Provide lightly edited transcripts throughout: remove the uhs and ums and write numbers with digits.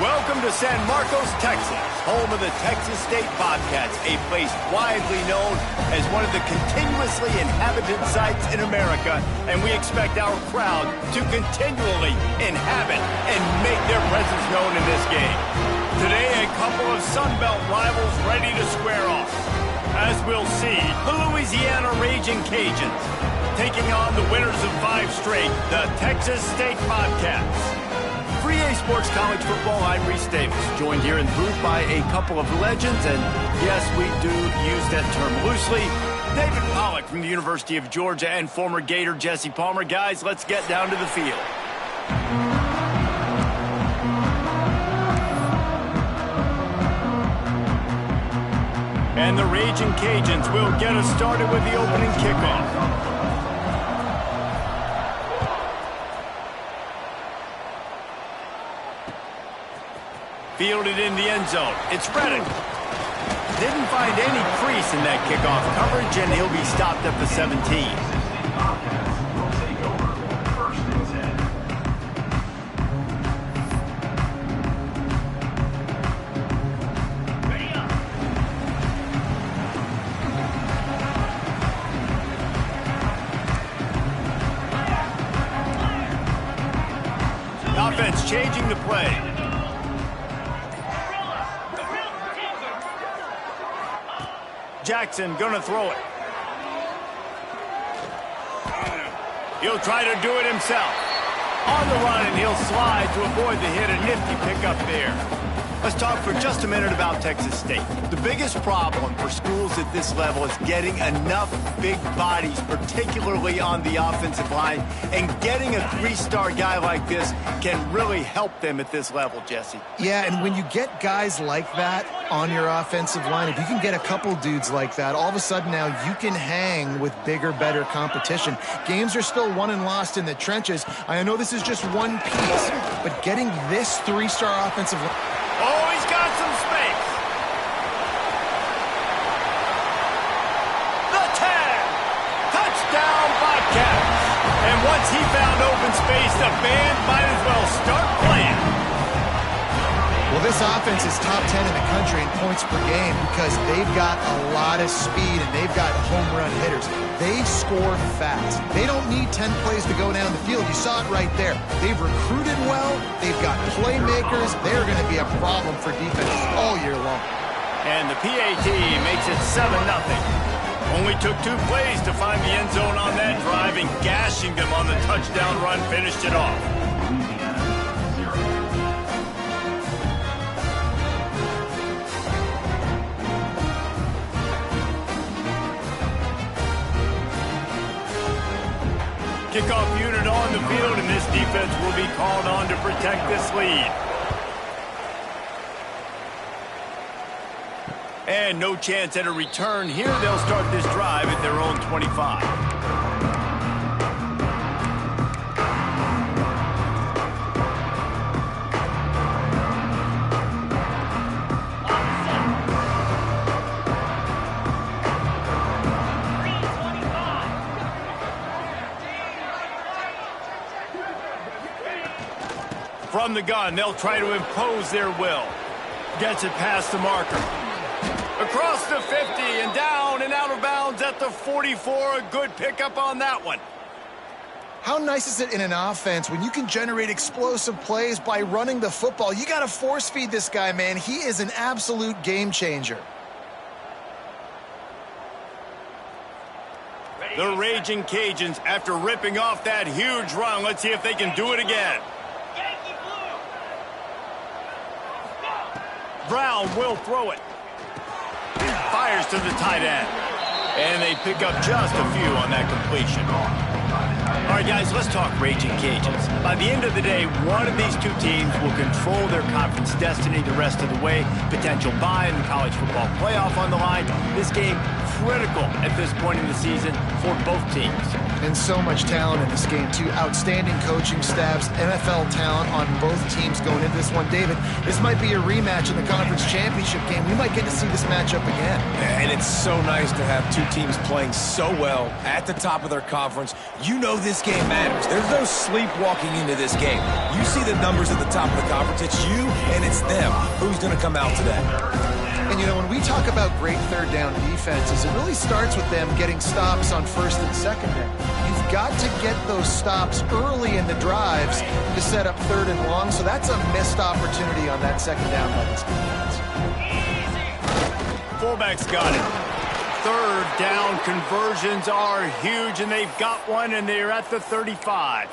Welcome to San Marcos, Texas, home of the Texas State Bobcats, a place widely known as one of the continuously inhabited sites in America, and we expect our crowd to continually inhabit and make their presence known in this game. Today, a couple of Sun Belt rivals ready to square off. As we'll see, the Louisiana Raging Cajuns taking on the winners of 5 straight, the Texas State Bobcats. For EA Sports College Football, I'm Reese Davis, joined here in the booth by a couple of legends, and yes, we do use that term loosely. David Pollack from the University of Georgia and former Gator Jesse Palmer. Guys, let's get down to the field. And the Raging Cajuns will get us started with the opening kickoff. Fielded in the end zone. It's Reddick. Didn't find any crease in that kickoff coverage, and he'll be stopped at the 17. The offense changing the play. Jackson gonna throw it. He'll try to do it himself. On the run, and he'll slide to avoid the hit. A nifty pickup there. Let's talk for just a minute about Texas State. The biggest problem for schools at this level is getting enough big bodies, particularly on the offensive line, and getting a 3-star guy like this can really help them at this level, Jesse. Yeah, and when you get guys like that on your offensive line, if you can get a couple dudes like that, all of a sudden now you can hang with bigger, better competition. Games are still won and lost in the trenches. I know this is just one piece, but getting this 3-star offensive line... Oh, he's got some space. The 10. Touchdown, Bobcats. And once he found open space, the band might as well start playing. Well, this offense is top 10 in the country in points per game because they've got a lot of speed and they've got home run hitters. They score fast. They don't need 10 plays to go down the field. You saw it right there. They've recruited well. They've got playmakers. They're going to be a problem for defense all year long. And the PAT makes it 7-0. Only took 2 plays to find the end zone on that drive, and gashing them on the touchdown run finished it off. Kickoff unit on the field, and this defense will be called on to protect this lead. And no chance at a return here. They'll start this drive at their own 25. From the gun, they'll try to impose their will. Gets it past the marker. Across the 50 and down and out of bounds at the 44. A good pickup on that one. How nice is it in an offense when you can generate explosive plays by running the football? You got to force feed this guy, man. He is an absolute game changer. The Raging Cajuns, after ripping off that huge run, let's see if they can do it again. Brown will throw it. Fires to the tight end. And they pick up just a few on that completion. All right, guys, let's talk Raging Cajuns. By the end of the day, one of these 2 teams will control their conference destiny the rest of the way. Potential bye in the college football playoff on the line. This game critical at this point in the season for both teams. And so much talent in this game, too. Outstanding coaching staffs, NFL talent on both teams going into this one. David, this might be a rematch in the conference championship game. We might get to see this matchup again. And it's so nice to have two teams playing so well at the top of their conference. You know this game matters. There's no sleepwalking into this game. You see the numbers at the top of the conference. It's you and it's them. Who's going to come out today? And, you know, when we talk about great third down defenses, it really starts with them getting stops on first and second down. You've got to get those stops early in the drives to set up third and long, so that's a missed opportunity on that second down by this defense. Fullback's got it. Third down conversions are huge, and they've got one, and they're at the 35.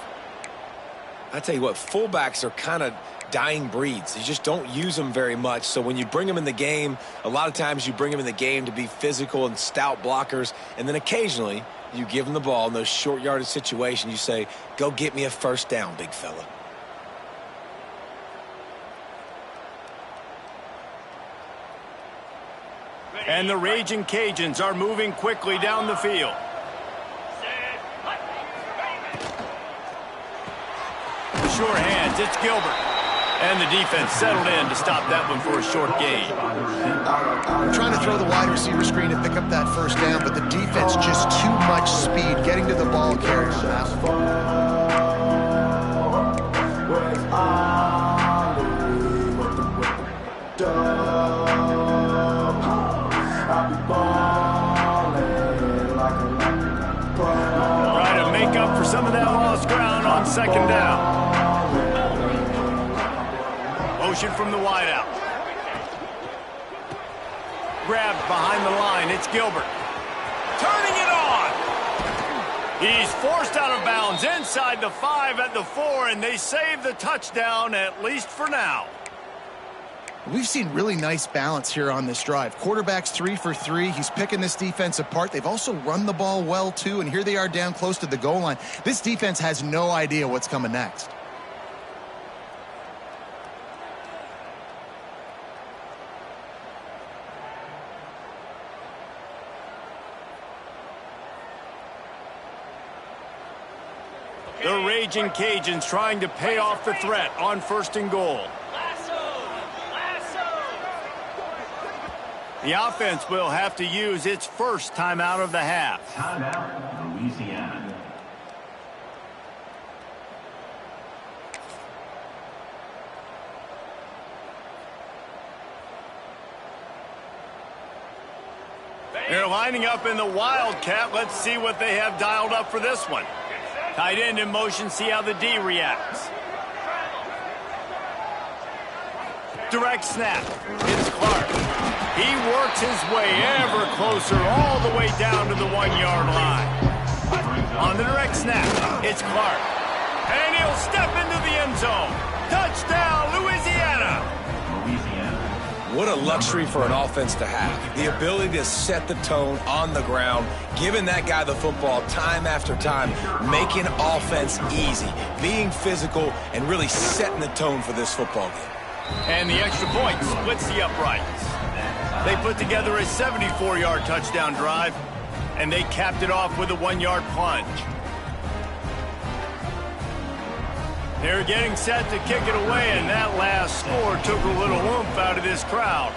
I tell you what, fullbacks are kind of dying breeds. You just don't use them very much. So when you bring them in the game, a lot of times you bring them in the game to be physical and stout blockers, and then occasionally you give them the ball in those short yardage situations. You say, go get me a first down, big fella. And the Raging Cajuns are moving quickly down the field. Short hands, it's Gilbert. And the defense settled in to stop that one for a short gain. We're trying to throw the wide receiver screen to pick up that first down, but the defense just too much speed getting to the ball carrier on that one. Try to make up for some of that lost ground on second down. Motion from the wideout. Grabbed behind the line. It's Gilbert. Turning it on. He's forced out of bounds inside the 5 at the 4, and they save the touchdown, at least for now. We've seen really nice balance here on this drive. Quarterback's 3 for 3. He's picking this defense apart. They've also run the ball well, too, and here they are down close to the goal line. This defense has no idea what's coming next. The Raging Cajuns trying to pay off the threat on first and goal. The offense will have to use its first timeout of the half. Timeout, Louisiana. They're lining up in the Wildcat. Let's see what they have dialed up for this one. Tight end in motion, see how the D reacts. Direct snap. It's Clark. He works his way ever closer all the way down to the 1-yard line. On the direct snap, it's Clark. And he'll step into the end zone. Touchdown, Louisiana. What a luxury for an offense to have. The ability to set the tone on the ground, giving that guy the football time after time, making offense easy, being physical, and really setting the tone for this football game. And the extra point splits the uprights. They put together a 74-yard touchdown drive, and they capped it off with a 1-yard plunge. They're getting set to kick it away, and that last score took a little oomph out of this crowd.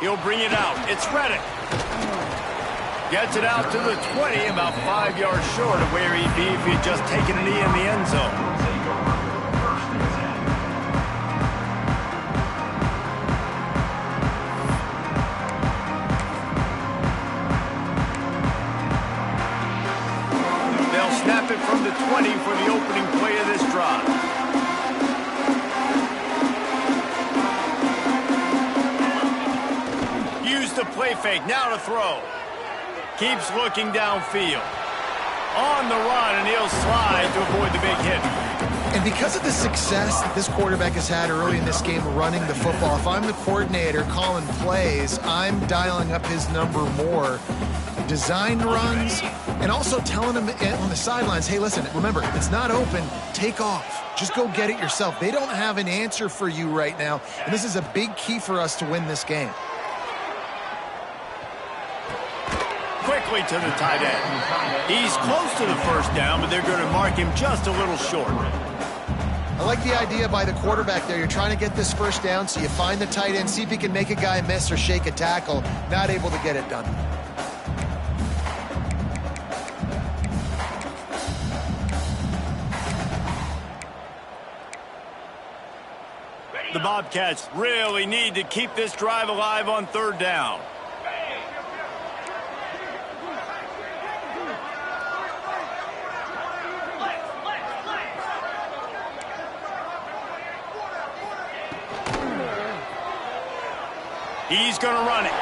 He'll bring it out. It's Reddick. Gets it out to the 20, about 5 yards short of where he'd be if he'd just taken a knee in the end zone. Snap it from the 20 for the opening play of this drive. Use the play fake, now to throw. Keeps looking downfield. On the run, and he'll slide to avoid the big hit. And because of the success that this quarterback has had early in this game running the football, if I'm the coordinator calling plays, I'm dialing up his number more. Design runs, And also telling them on the sidelines, hey, listen, remember, if it's not open, take off. Just go get it yourself. They don't have an answer for you right now, and this is a big key for us to win this game. Quickly to the tight end. He's close to the first down, but they're going to mark him just a little short. I like the idea by the quarterback there. You're trying to get this first down, so you find the tight end, see if he can make a guy miss or shake a tackle. Not able to get it done. The Bobcats really need to keep this drive alive on third down. He's going to run it.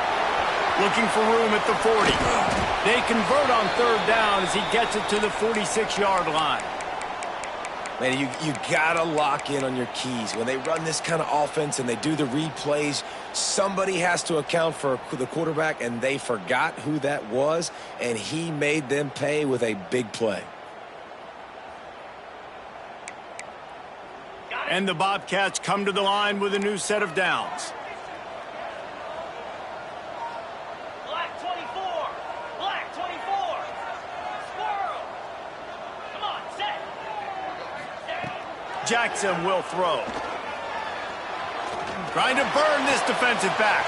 Looking for room at the 40. They convert on third down as he gets it to the 46-yard line. Man, you got to lock in on your keys. When they run this kind of offense and they do the replays, somebody has to account for the quarterback, and they forgot who that was, and he made them pay with a big play. And the Bobcats come to the line with a new set of downs. Jackson will throw. Trying to burn this defensive back.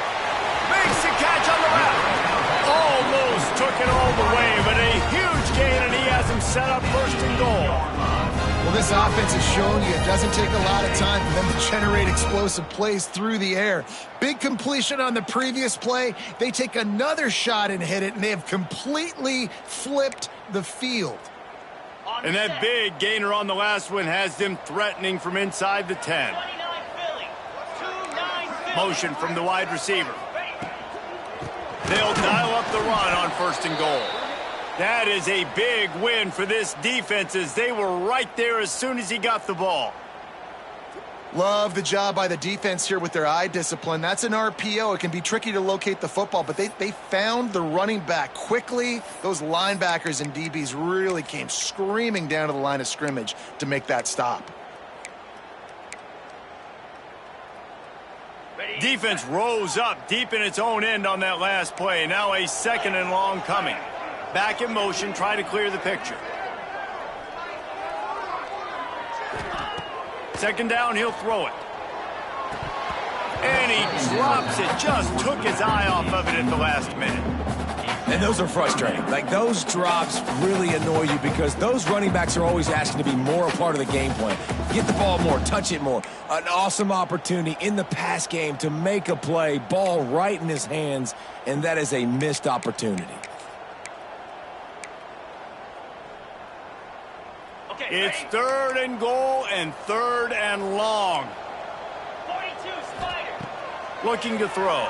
Makes the catch on the left. Almost took it all the way, but a huge gain, and he has him set up first and goal. Well, this offense has shown you it doesn't take a lot of time for them to generate explosive plays through the air. Big completion on the previous play. They take another shot and hit it, and they have completely flipped the field. And that big gainer on the last one has them threatening from inside the 10. Motion from the wide receiver. They'll dial up the run on first and goal. That is a big win for this defense, as they were right there as soon as he got the ball. Love the job by the defense here with their eye discipline. That's an RPO. It can be tricky to locate the football, but they found the running back quickly. Those linebackers and DBs really came screaming down to the line of scrimmage to make that stop. Defense rose up deep in its own end on that last play. Now a second and long coming. Back in motion, try to clear the picture. Second down, he'll throw it. And he drops it. Just took his eye off of it at the last minute. And those are frustrating. Like, those drops really annoy you because those running backs are always asking to be more a part of the game plan. Get the ball more, touch it more. An awesome opportunity in the pass game to make a play, ball right in his hands, and that is a missed opportunity. It's third and goal and third and long. 42 Spider. Looking to throw.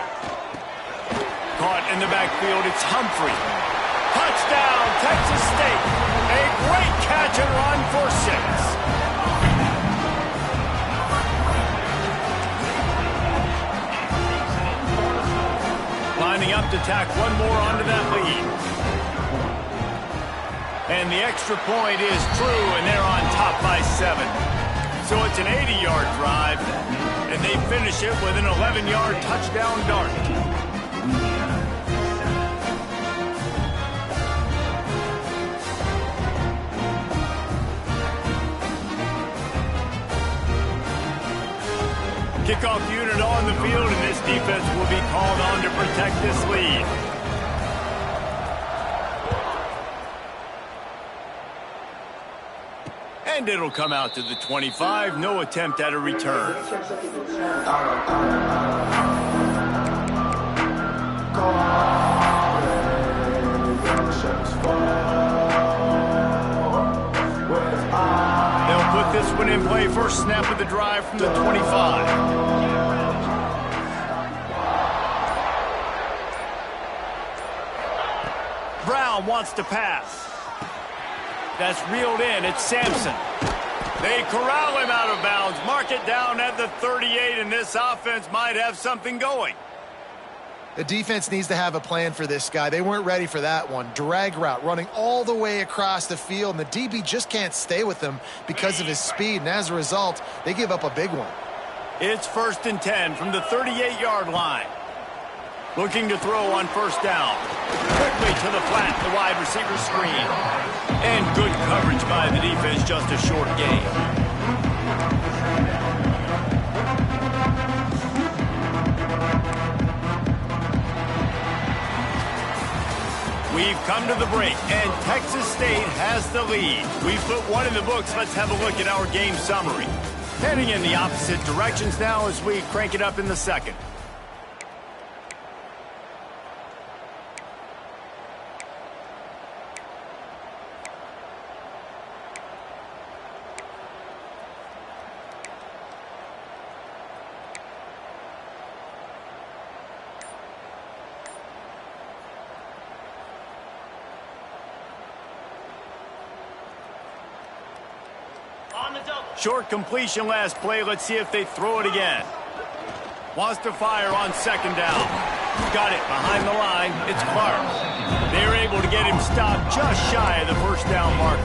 Caught in the backfield, it's Humphrey. Touchdown, Texas State. A great catch and run for 6. Lining up to tack one more onto that lead. And the extra point is true, and they're on top by 7. So it's an 80-yard drive, and they finish it with an 11-yard touchdown dart. Kickoff unit on the field, and this defense will be called on to protect this lead. And it'll come out to the 25. No attempt at a return. They'll put this one in play. First snap of the drive from the 25. Brown wants to pass. That's reeled in. It's Sampson. They corral him out of bounds. Mark it down at the 38, and this offense might have something going. The defense needs to have a plan for this guy. They weren't ready for that one. Drag route, running all the way across the field, and the DB just can't stay with him because of his speed, and as a result, they give up a big one. It's 1st and 10 from the 38-yard line. Looking to throw on 1st down. Quickly to the flat, the wide receiver screen. And good coverage by the defense, just a short gain. We've come to the break, and Texas State has the lead. We've put one in the books. Let's have a look at our game summary. Heading in the opposite directions now as we crank it up in the second. Short completion last play. Let's see if they throw it again. Wants to fire on 2nd down. Got it behind the line. It's Clark. They're able to get him stopped just shy of the 1st down marker.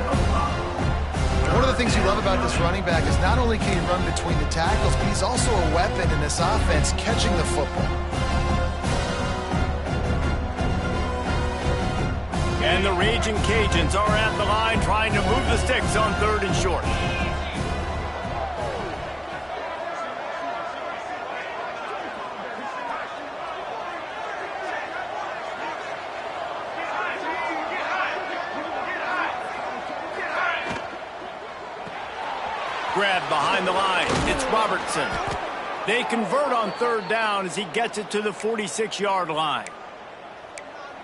One of the things you love about this running back is not only can he run between the tackles, but he's also a weapon in this offense catching the football. And the Raging Cajuns are at the line trying to move the sticks on 3rd and short. Grab behind the line. It's Robertson. They convert on 3rd down as he gets it to the 46-yard line.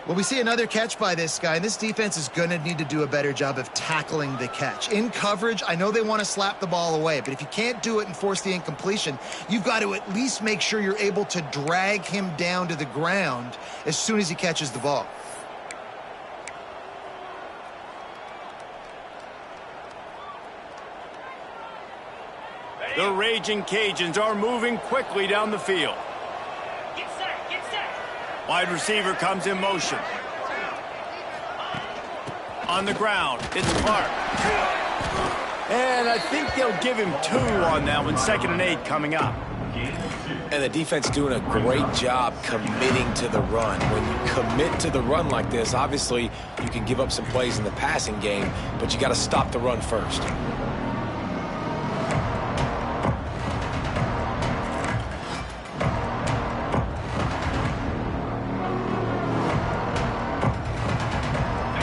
Well, we see another catch by this guy, and this defense is going to need to do a better job of tackling the catch. In coverage, I know they want to slap the ball away, but if you can't do it and force the incompletion, you've got to at least make sure you're able to drag him down to the ground as soon as he catches the ball. The Raging Cajuns are moving quickly down the field. Get set, get set. Wide receiver comes in motion. On the ground, it's Clark. And I think they'll give him 2 on that one. 2nd and 8 coming up. And the defense doing a great job committing to the run. When you commit to the run like this, obviously you can give up some plays in the passing game, but you got to stop the run first.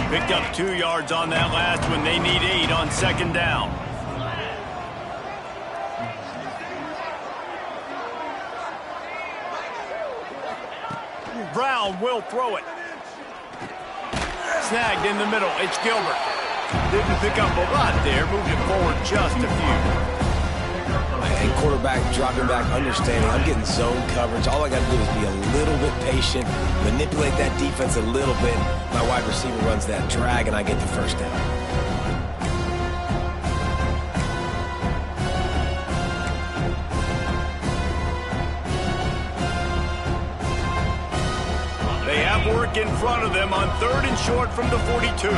Picked up 2 yards on that last one. They need 8 on 2nd down. Brown will throw it. Snagged in the middle. It's Gilbert. Didn't pick up a lot there. Moved it forward just a few. And quarterback dropping back, understanding I'm getting zone coverage. All I got to do is be a little bit patient, manipulate that defense a little bit. My wide receiver runs that drag, and I get the 1st down. They have work in front of them on 3rd and short from the 42.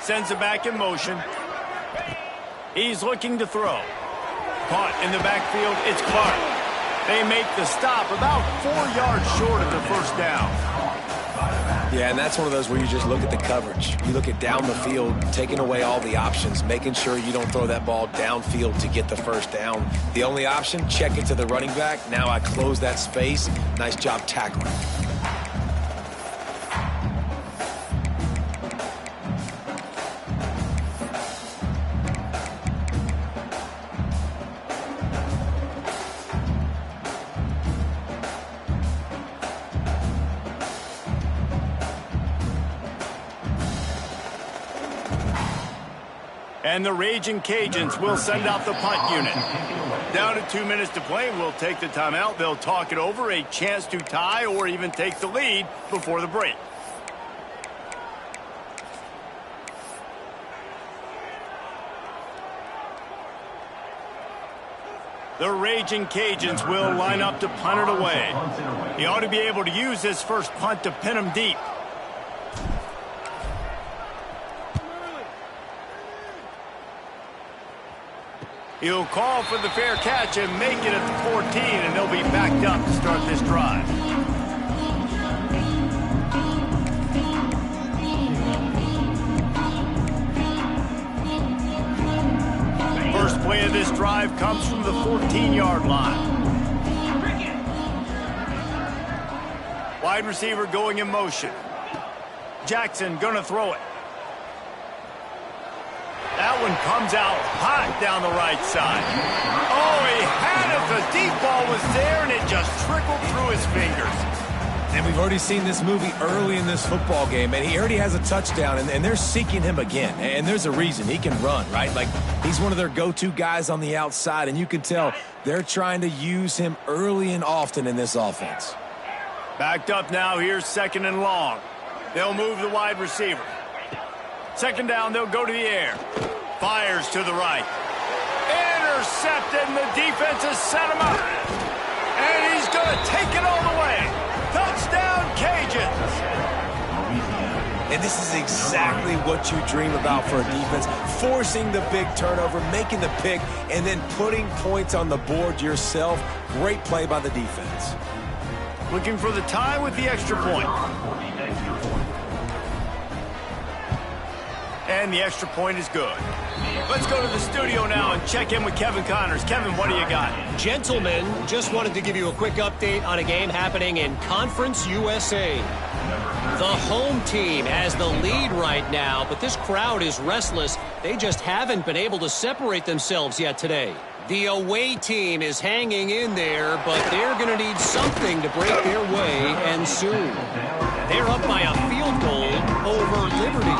Sends it back in motion. He's looking to throw. Caught in the backfield, it's Clark. They make the stop about 4 yards short of the 1st down. Yeah, and that's one of those where you just look at the coverage. You look at down the field, taking away all the options, making sure you don't throw that ball downfield to get the 1st down. The only option, check it to the running back. Now I close that space. Nice job tackling. And the Raging Cajuns will send out the punt unit. Down to 2 minutes to play. We'll take the timeout. They'll talk it over. A chance to tie or even take the lead before the break. The Raging Cajuns will line up to punt it away. He ought to be able to use this first punt to pin him deep. He'll call for the fair catch and make it at the 14, and they'll be backed up to start this drive. First play of this drive comes from the 14-yard line. Wide receiver going in motion. Jackson gonna throw it. That one comes out hot down the right side. Oh, he had it. The deep ball was there, and it just trickled through his fingers. And we've already seen this movie early in this football game, and he already has a touchdown, and they're seeking him again. And there's a reason. He can run, right? Like, he's one of their go-to guys on the outside, and you can tell they're trying to use him early and often in this offense. Backed up now. Here's 2nd and long. They'll move the wide receiver. 2nd down, they'll go to the air. Fires to the right. Intercepted, and the defense has set him up. And he's going to take it all the way. Touchdown, Cajuns. And this is exactly what you dream about for a defense. Forcing the big turnover, making the pick, and then putting points on the board yourself. Great play by the defense. Looking for the tie with the extra point. And the extra point is good. Let's go to the studio now and check in with Kevin Connors. Kevin, what do you got? Gentlemen, just wanted to give you a quick update on a game happening in Conference USA. The home team has the lead right now, but this crowd is restless. They just haven't been able to separate themselves yet today. The away team is hanging in there, but they're going to need something to break their way, and soon. They're up by a field goal over Liberty.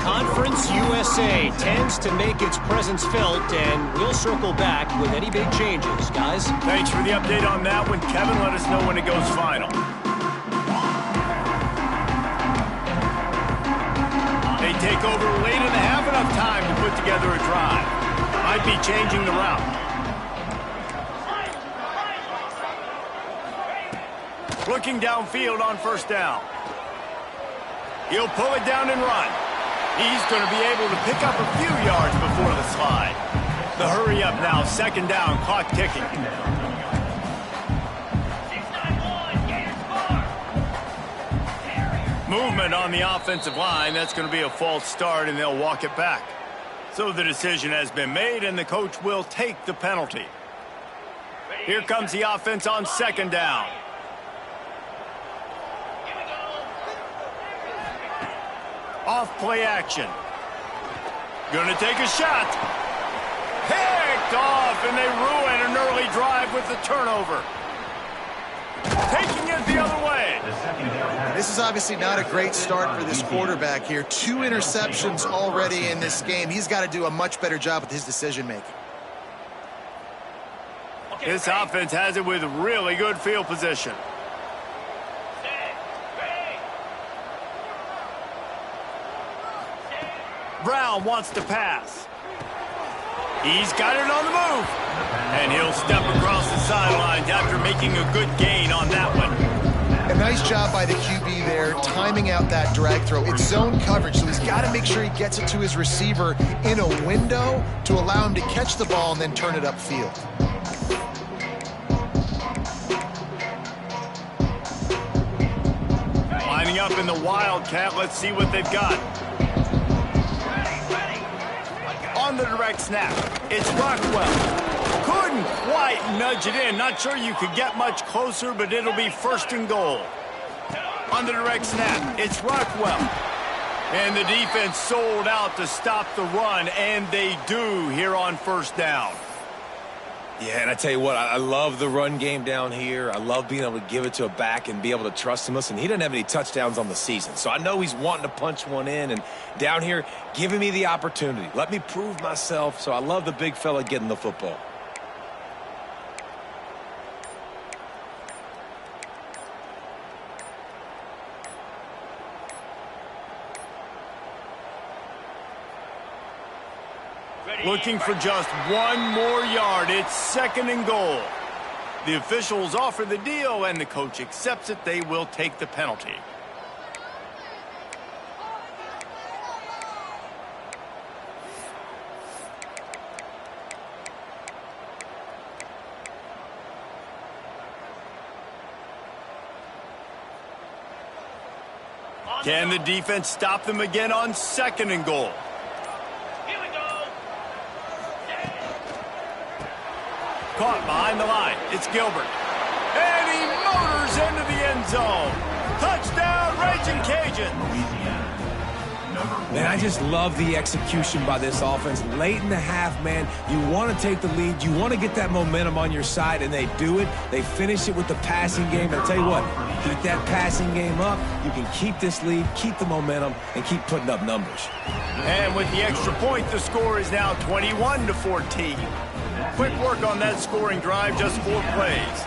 Conference USA tends to make its presence felt, and we'll circle back with any big changes, guys. Thanks for the update on that one, Kevin. Let us know when it goes final. They take over late in the half, enough time to put together a drive. Might be changing the route. Looking downfield on 1st down. He'll pull it down and run. He's going to be able to pick up a few yards before the slide. The hurry up now, 2nd down, clock ticking. Movement on the offensive line. That's going to be a false start, and they'll walk it back. So the decision has been made, and the coach will take the penalty. Here comes the offense on 2nd down. Off play action. Gonna take a shot. Picked off, and they ruin an early drive with the turnover. Taking it the other way. This is obviously not a great start for this quarterback here. 2 interceptions already in this game. He's got to do a much better job with his decision-making. This offense has it with really good field position. Brown wants to pass. He's got it on the move. And he'll step across the sidelines after making a good gain on that one. A nice job by the QB there, timing out that drag throw. It's zone coverage, so he's got to make sure he gets it to his receiver in a window to allow him to catch the ball and then turn it upfield. Lining up in the Wildcat. Let's see what they've got. On the direct snap, it's Rockwell. Couldn't quite nudge it in. Not sure you could get much closer, but it'll be 1st and goal. On the direct snap, it's Rockwell. And the defense sold out to stop the run, and they do here on 1st down. Yeah, and I tell you what, I love the run game down here. I love being able to give it to a back and be able to trust him. Listen, he doesn't have any touchdowns on the season, so I know he's wanting to punch one in. And down here, giving me the opportunity. Let me prove myself, so I love the big fella getting the football. Looking for just one more yard. It's 2nd and goal. The officials offer the deal, and the coach accepts it. They will take the penalty. Can the defense stop them again on 2nd and goal? Here we go. Caught behind the line. It's Gilbert. And he motors into the end zone. Touchdown, Raging Cajuns. Man, I just love the execution by this offense. Late in the half, man, you want to take the lead. You want to get that momentum on your side, and they do it. They finish it with the passing game. I'll tell you what, keep that passing game up. You can keep this lead, keep the momentum, and keep putting up numbers. And with the extra point, the score is now 21-14. Quick work on that scoring drive, just 4 plays.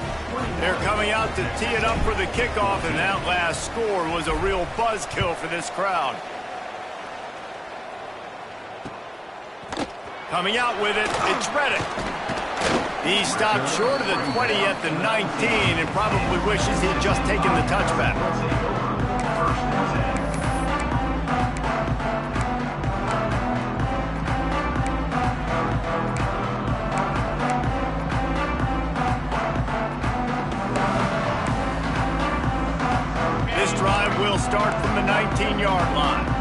They're coming out to tee it up for the kickoff, and that last score was a real buzzkill for this crowd. Coming out with it, it's Reddick. He stopped short of the 20 at the 19 and probably wishes he'd just taken the touchback. This drive will start from the 19-yard line.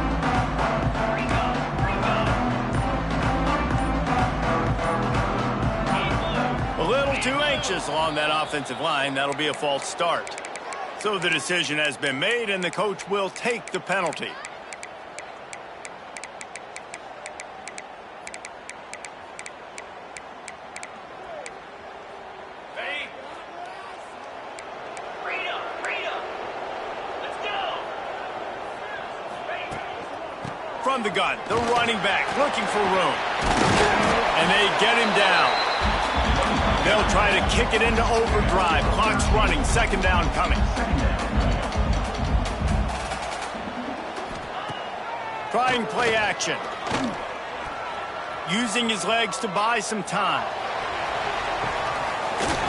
A little too anxious along that offensive line. That'll be a false start. So the decision has been made, and the coach will take the penalty. Ready? Freedom. Let's go. From the gun, the running back looking for room. And they get him down. They'll try to kick it into overdrive. Clock's running. 2nd down coming. Trying play action. Using his legs to buy some time.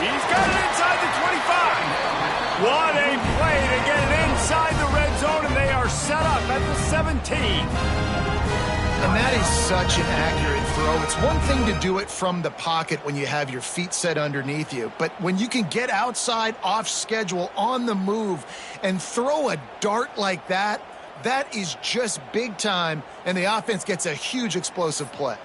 He's got it inside the 25. What a play to get it inside the red zone, and they are set up at the 17. And that is such an accurate throw. It's one thing to do it from the pocket when you have your feet set underneath you, but when you can get outside, off schedule, on the move, and throw a dart like that, that is just big time, and the offense gets a huge explosive play.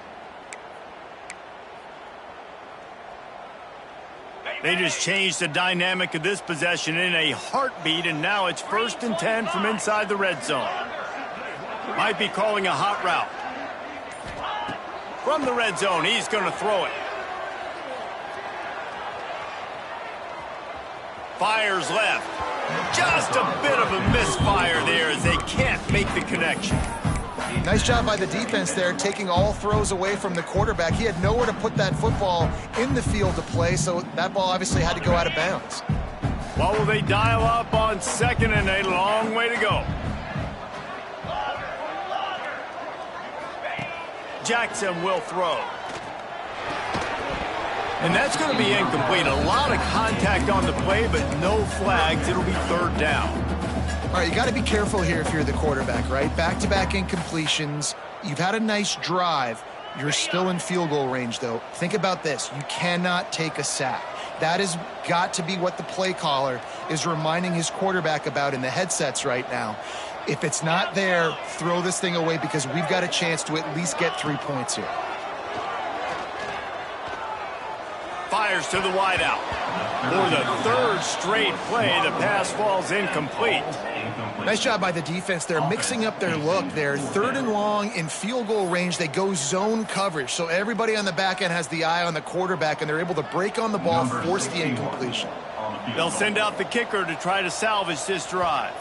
They just changed the dynamic of this possession in a heartbeat, and now it's 1st and 10 from inside the red zone. Might be calling a hot route. From the red zone, he's going to throw it. Fires left. Just a bit of a misfire there as they can't make the connection. Nice job by the defense there, taking all throws away from the quarterback. He had nowhere to put that football in the field to play, so that ball obviously had to go out of bounds. What will they dial up on 2nd and a long way to go? Jackson will throw. And that's going to be incomplete. A lot of contact on the play, but no flags. It'll be 3rd down. All right, you got to be careful here if you're the quarterback, right? Back-to-back incompletions. You've had a nice drive. You're still in field goal range, though. Think about this. You cannot take a sack. That has got to be what the play caller is reminding his quarterback about in the headsets right now. If it's not there, throw this thing away because we've got a chance to at least get 3 points here. Fires to the wideout. For the 3rd straight play, the pass falls incomplete. Nice job by the defense. They're mixing up their look. They're 3rd and long in field goal range. They go zone coverage. So everybody on the back end has the eye on the quarterback, and they're able to break on the ball, force the incompletion. They'll send out the kicker to try to salvage this drive.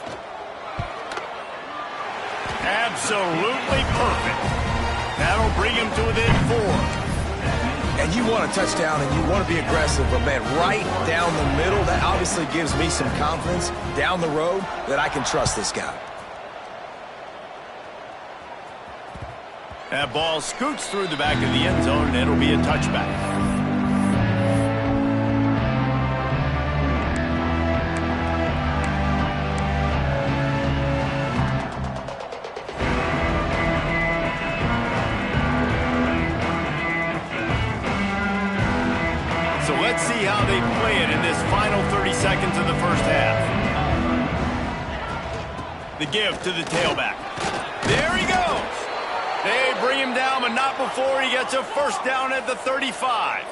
Absolutely perfect. That'll bring him to within 4. And you want a touchdown and you want to be aggressive, but man, right down the middle, that obviously gives me some confidence down the road that I can trust this guy. That ball scoots through the back of the end zone, and it'll be a touchback. So let's see how they play it in this final 30 seconds of the first half. The give to the tailback. There he goes. They bring him down, but not before he gets a first down at the 35.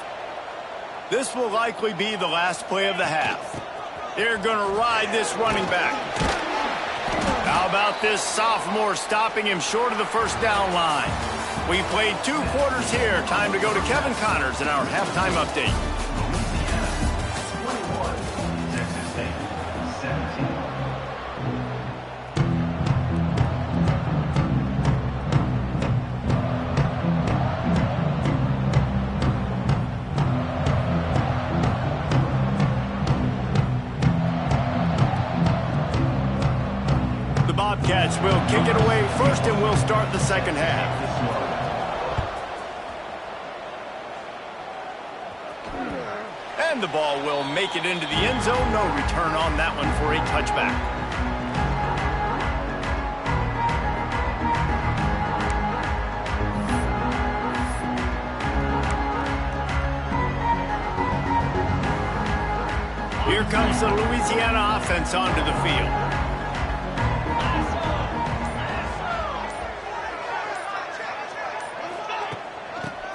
This will likely be the last play of the half. They're going to ride this running back. How about this sophomore stopping him short of the first down line? We played 2 quarters here. Time to go to Kevin Connors in our halftime update. Texas State 17. The Bobcats will kick it away first, and we'll start the second half. And the ball will make it into the end zone. No return on that one for a touchback. Here comes the Louisiana offense onto the field.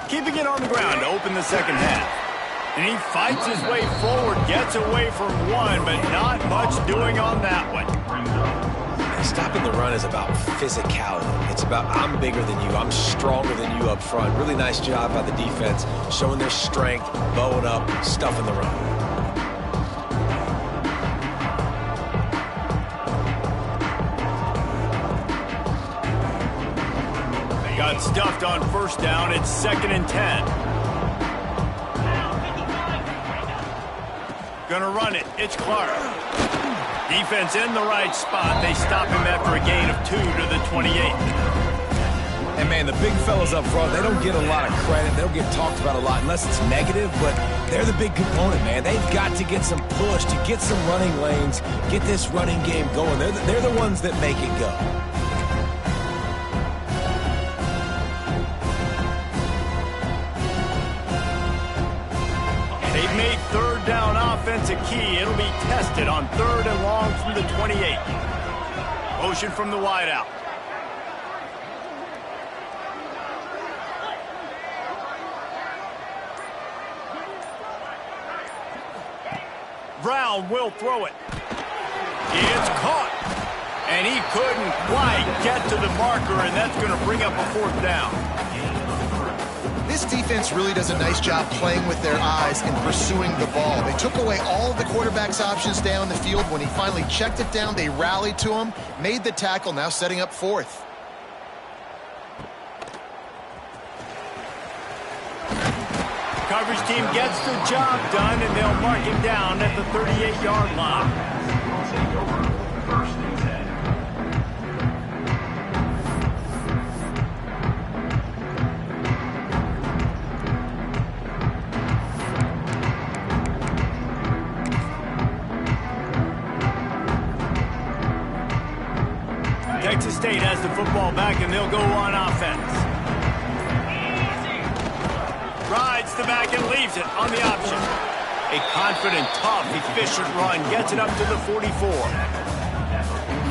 Keeping it on the ground to open the second half. And he fights his way forward, gets away from one, but not much doing on that one. Stopping the run is about physicality. It's about I'm bigger than you, I'm stronger than you up front. Really nice job by the defense, showing their strength, bowing up, stuffing the run. Got stuffed on first down. It's 2nd and 10. Gonna run it. It's Clark. Defense in the right spot. They stop him after a gain of 2 to the 28. And, man, the big fellas up front, they don't get a lot of credit. They don't get talked about a lot unless it's negative, but they're the big component, man. They've got to get some push, to get some running lanes, get this running game going. They're the ones that make it go. They've made third down offense a key. It'll be tested on 3rd and long from the 28. Motion from the wideout. Brown will throw it. It's caught. And he couldn't quite get to the marker, and that's going to bring up a 4th down. This defense really does a nice job playing with their eyes and pursuing the ball. They took away all of the quarterback's options down the field. When he finally checked it down, they rallied to him, made the tackle, now setting up 4th. Coverage team gets the job done, and they'll mark him down at the 38-yard line. Take over 1st and 10. Texas State has the football back, and they'll go on offense. Rides the back and leaves it on the option. A confident, tough, efficient run gets it up to the 44.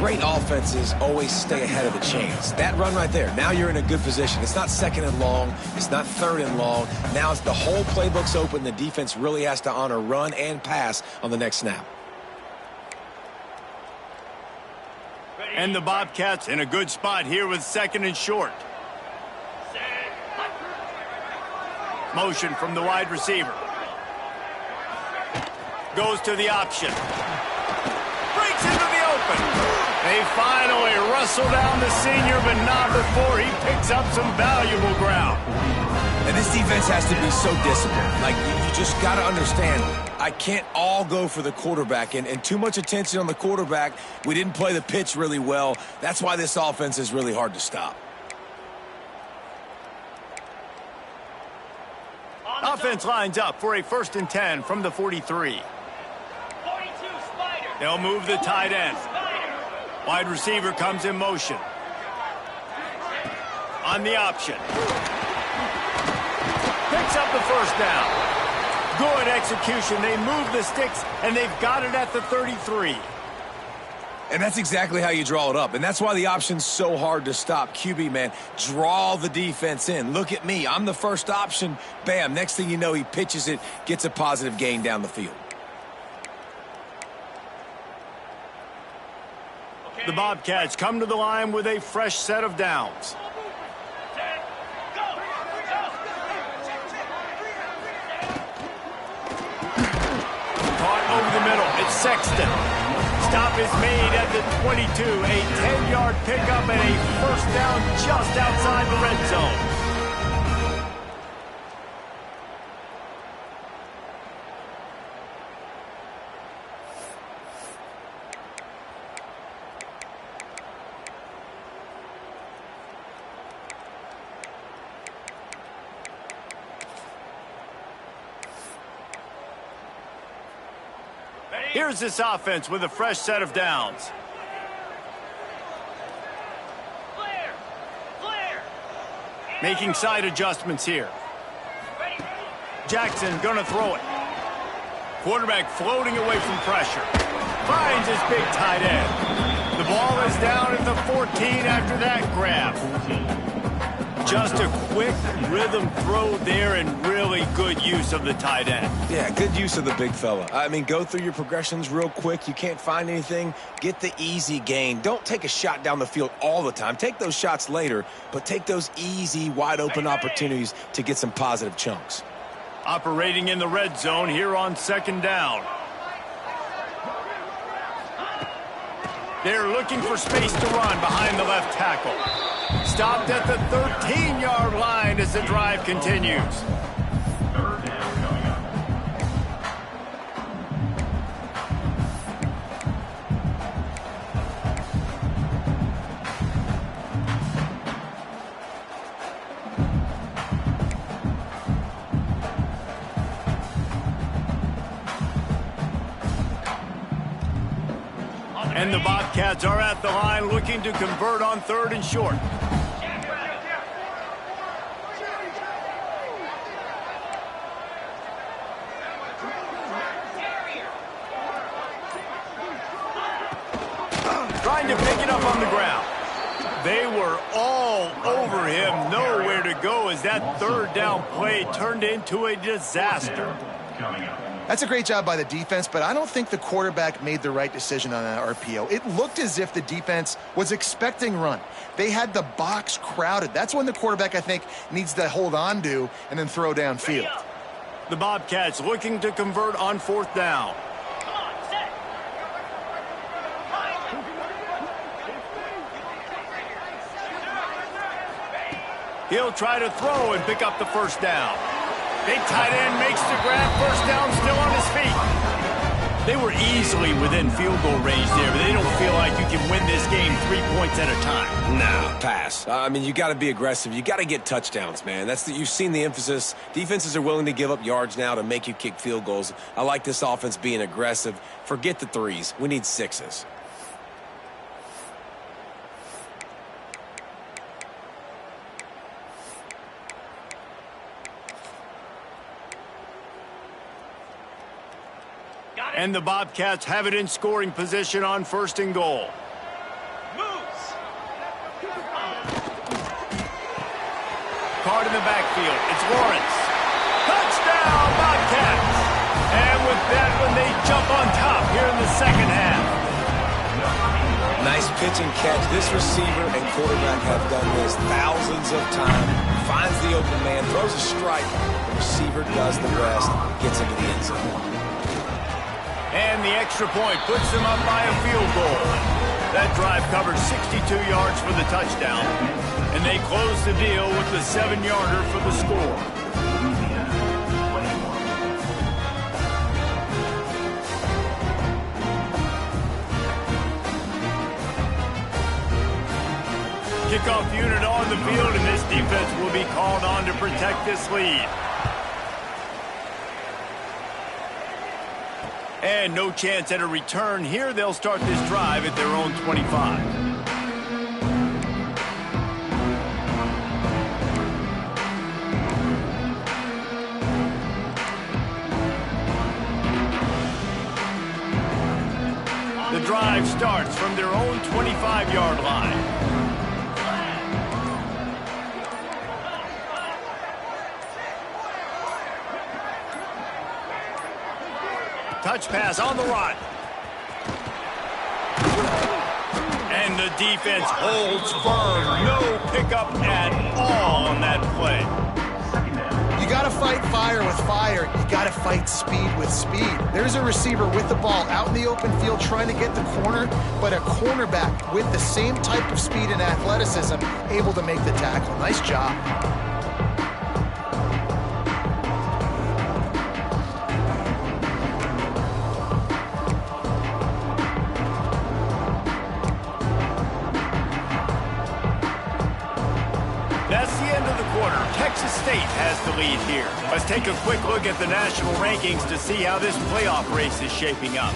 Great offenses always stay ahead of the chains. That run right there, now you're in a good position. It's not 2nd and long. It's not 3rd and long. Now it's the whole playbook's open. The defense really has to honor run and pass on the next snap. And the Bobcats in a good spot here with 2nd and short. Motion from the wide receiver. Goes to the option. Breaks into the open. They finally wrestle down the senior, but not before he picks up some valuable ground. And this defense has to be so disciplined. Like, you just got to understand, I can't all go for the quarterback. And too much attention on the quarterback. We didn't play the pitch really well. That's why this offense is really hard to stop. offense lines up for a 1st and 10 from the 43. 42, Spider. They'll move the tight end. Spider. Wide receiver comes in motion. On the option. Picks up the 1st down. Good execution. They move the sticks, and they've got it at the 33. And that's exactly how you draw it up. And that's why the option's so hard to stop. QB, man, draw the defense in. Look at me. I'm the first option. Bam. Next thing you know, he pitches it, gets a positive gain down the field. Okay. The Bobcats come to the line with a fresh set of downs. Set. Go. Caught over the middle. It's Sexton. Stop is made at the 22. A 10-yard pickup and a 1st down just outside the red zone. Here's this offense with a fresh set of downs. Clear. Clear. Making side adjustments here. Ready. Jackson gonna throw it. Quarterback floating away from pressure. Finds his big tight end. The ball is down at the 14 after that grab. Just a quick rhythm throw there and really good use of the tight end. Yeah, good use of the big fella. I mean, go through your progressions real quick. You can't find anything. Get the easy gain. Don't take a shot down the field all the time. Take those shots later, but take those easy, wide-open opportunities to get some positive chunks. Operating in the red zone here on 2nd down. They're looking for space to run behind the left tackle. Stopped at the 13-yard line as the drive continues. 3rd down coming up. And the Bobcats are at the line looking to convert on 3rd and short. Trying to pick it up on the ground. They were all over him. Nowhere to go as that 3rd down play turned into a disaster. Coming up. That's a great job by the defense, but I don't think the quarterback made the right decision on that RPO. It looked as if the defense was expecting run. They had the box crowded. That's when the quarterback, I think, needs to hold on to and then throw downfield. The Bobcats looking to convert on 4th down. Come on, set. He'll try to throw and pick up the 1st down. Big tight end makes the grab. 1st down, still on his feet. They were easily within field goal range there, but they don't feel like you can win this game 3 points at a time. Nah, pass. I mean, you got to be aggressive. You got to get touchdowns, man. You've seen the emphasis. Defenses are willing to give up yards now to make you kick field goals. I like this offense being aggressive. Forget the 3s. We need 6s. And the Bobcats have it in scoring position on 1st and goal. Moves. Card in the backfield. It's Lawrence. Touchdown, Bobcats! And with that one, they jump on top here in the 2nd half. Nice pitch and catch. This receiver and quarterback have done this thousands of times. Finds the open man, throws a strike. The receiver does the rest, gets into the end zone. And the extra point puts them up by a field goal. That drive covered 62 yards for the touchdown. And they close the deal with the 7-yarder for the score. Kickoff unit on the field, and this defense will be called on to protect this lead. And no chance at a return here. They'll start this drive at their own 25. The drive starts from their own 25-yard line. Touch pass on the run. And the defense holds firm. No pickup at all on that play. You got to fight fire with fire. You got to fight speed with speed. There's a receiver with the ball out in the open field trying to get the corner, but a cornerback with the same type of speed and athleticism able to make the tackle. Nice job. That's the end of the quarter. Texas State has the lead here. Let's take a quick look at the national rankings to see how this playoff race is shaping up.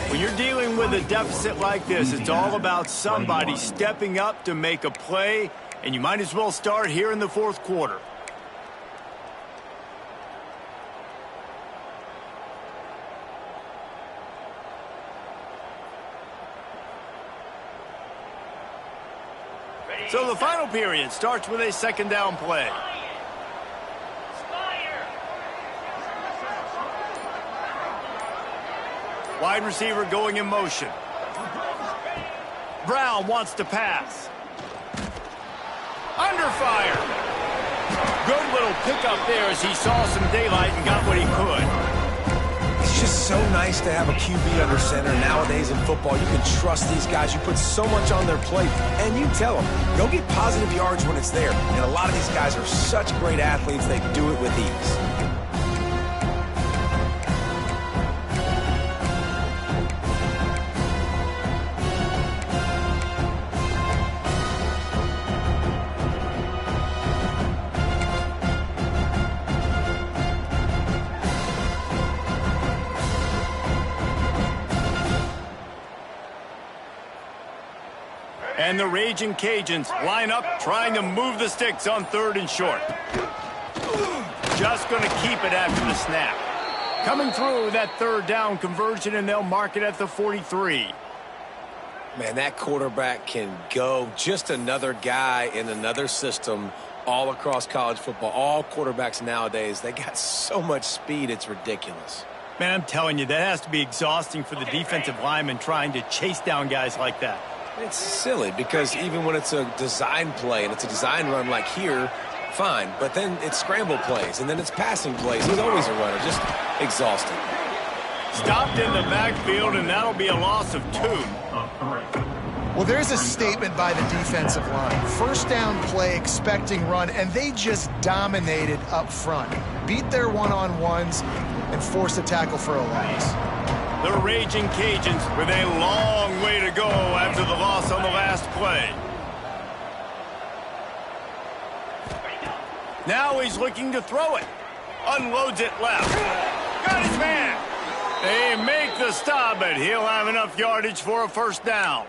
When you're dealing with a deficit like this, it's all about somebody stepping up to make a play, and you might as well start here in the fourth quarter. So the final period starts with a second down play. Wide receiver going in motion. Brown wants to pass. Under fire. Good little pickup there as he saw some daylight and got what he could. It's just so nice to have a QB under center. Nowadays in football, you can trust these guys. You put so much on their plate, and you tell them, go get positive yards when it's there. And a lot of these guys are such great athletes, they do it with ease. And the Raging Cajuns line up, trying to move the sticks on third and short. Just going to keep it after the snap. Coming through that third down conversion, and they'll mark it at the 43. Man, that quarterback can go. Just another guy in another system all across college football. All quarterbacks nowadays, they got so much speed, it's ridiculous. Man, I'm telling you, that has to be exhausting for the defensive lineman trying to chase down guys like that. It's silly because even when it's a design play and it's a design run like here, fine. But then it's scramble plays and then it's passing plays. He's always a runner, just exhausting. Stopped in the backfield, and that'll be a loss of 2. Well, there's a statement by the defensive line. First down play, expecting run, and they just dominated up front. Beat their one-on-ones and forced a tackle for a loss. The Raging Cajuns with a long way to go after the loss on the last play. Now he's looking to throw it. Unloads it left. Got his man. They make the stop, but he'll have enough yardage for a first down.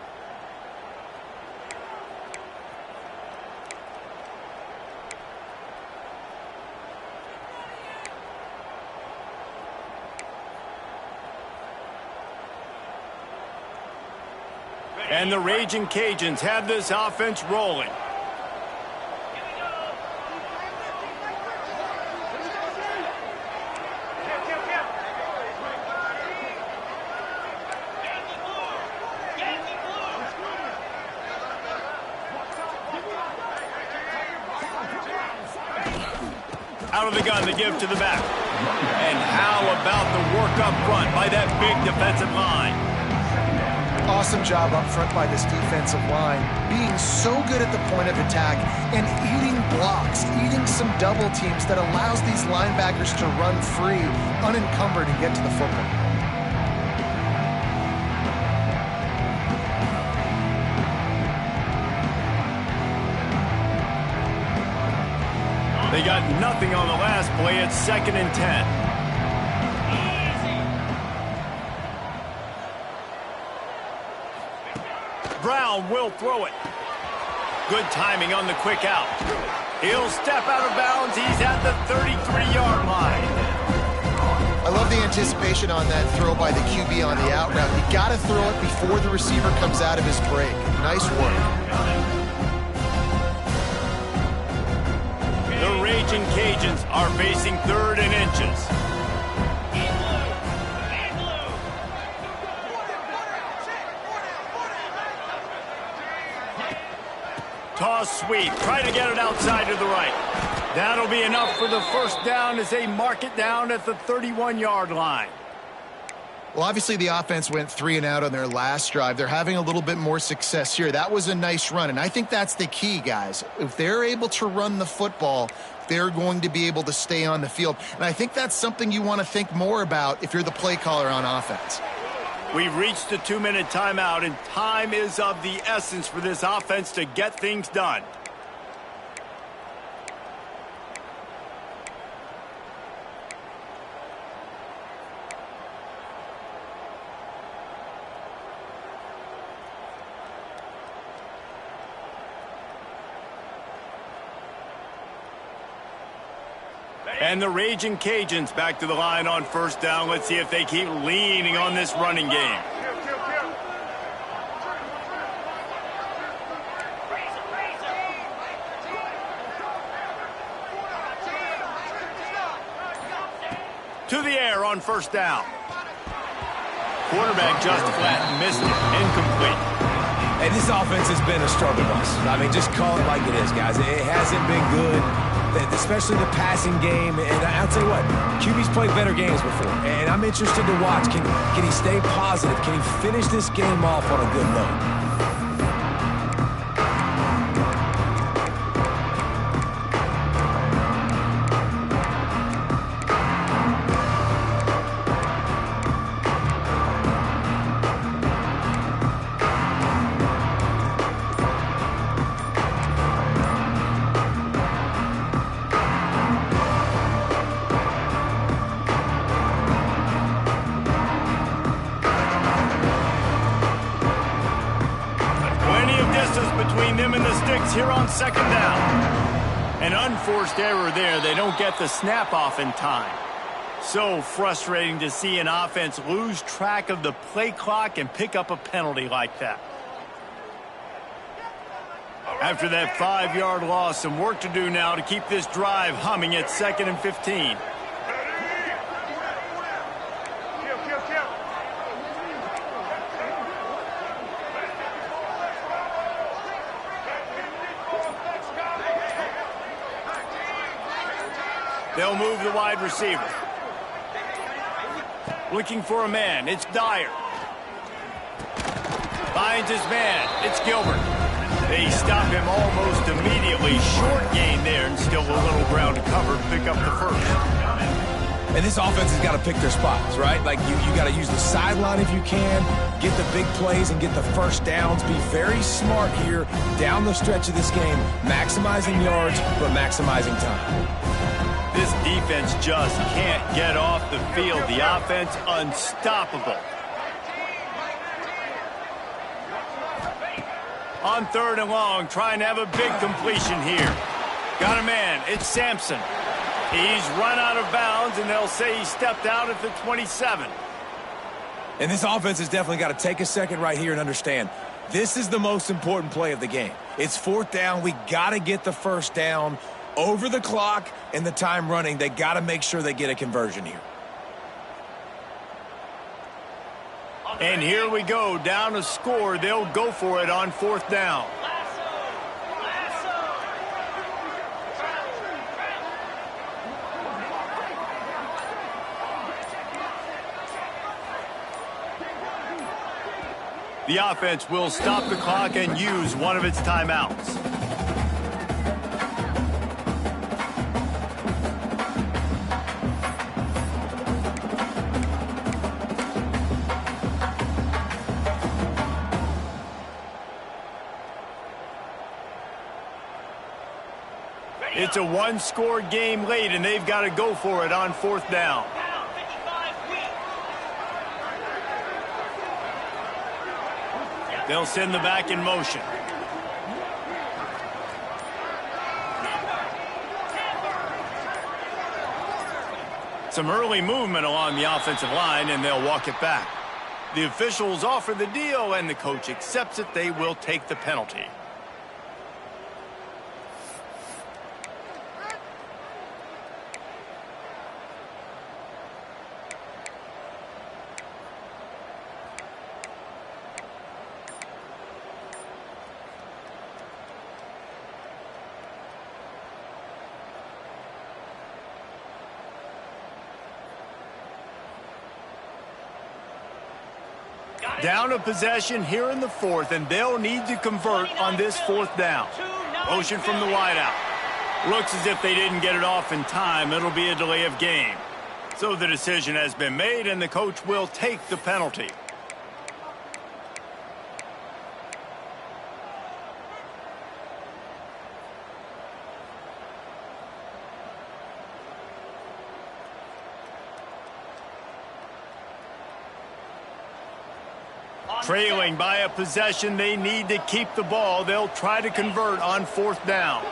And the Raging Cajuns have this offense rolling. Out of the gun, the give to the back. And how about the work up front by that big defensive line? Awesome job up front by this defensive line, being so good at the point of attack and eating blocks, eating some double teams that allows these linebackers to run free, unencumbered, and get to the football. They got nothing on the last play. It's 2nd and 10. Brown will throw it. Good timing on the quick out. He'll step out of bounds. He's at the 33-yard line. I love the anticipation on that throw by the QB on the out route. You got to throw it before the receiver comes out of his break. Nice work. The Raging Cajuns are facing 3rd and inches. Toss sweep. Try to get it outside to the right. That'll be enough for the first down as they mark it down at the 31-yard line. Well, obviously the offense went 3 and out on their last drive. They're having a little bit more success here. That was a nice run, and I think that's the key, guys. If they're able to run the football, they're going to be able to stay on the field. And I think that's something you want to think more about if you're the play caller on offense. We've reached the 2-minute timeout, and time is of the essence for this offense to get things done. And the Raging Cajuns back to the line on first down. Let's see if they keep leaning on this running game. To the air on first down. Quarterback just flat, missed it, incomplete. Hey, this offense has been a struggle bus. I mean, just call it like it is, guys. It hasn't been good, especially the passing game. And I'll tell you what, QB's played better games before. And I'm interested to watch. Can he stay positive? Can he finish this game off on a good note? Between them and the sticks here on second down. An unforced error there. They don't get the snap off in time. So frustrating to see an offense lose track of the play clock and pick up a penalty like that. After that 5-yard loss, some work to do now to keep this drive humming at 2nd and 15. They'll move the wide receiver. Looking for a man. It's Dyer. Finds his man. It's Gilbert. They stop him almost immediately. Short gain there and still a little ground to cover to pick up the first. And this offense has got to pick their spots, right? Like, you got to use the sideline if you can, get the big plays and get the first downs. Be very smart here down the stretch of this game, maximizing yards but maximizing time. This defense just can't get off the field. The offense unstoppable. On 3rd and long, trying to have a big completion here. Got a man. It's Sampson. He's run out of bounds, and they'll say he stepped out at the 27. And this offense has definitely got to take a second right here and understand this is the most important play of the game. It's 4th down. We got to get the first down. Over the clock and the time running, they got to make sure they get a conversion here. And here we go, down a score. They'll go for it on 4th down. The offense will stop the clock and use one of its timeouts. It's a 1-score game late, and they've got to go for it on 4th down. They'll send the back in motion. Some early movement along the offensive line, and they'll walk it back. The officials offer the deal, and the coach accepts it. They will take the penalty. Down a possession here in the fourth, and they'll need to convert on this fourth down. Motion from the wideout. Looks as if they didn't get it off in time. It'll be a delay of game. So the decision has been made, and the coach will take the penalty. Trailing by a possession, they need to keep the ball. They'll try to convert on fourth down.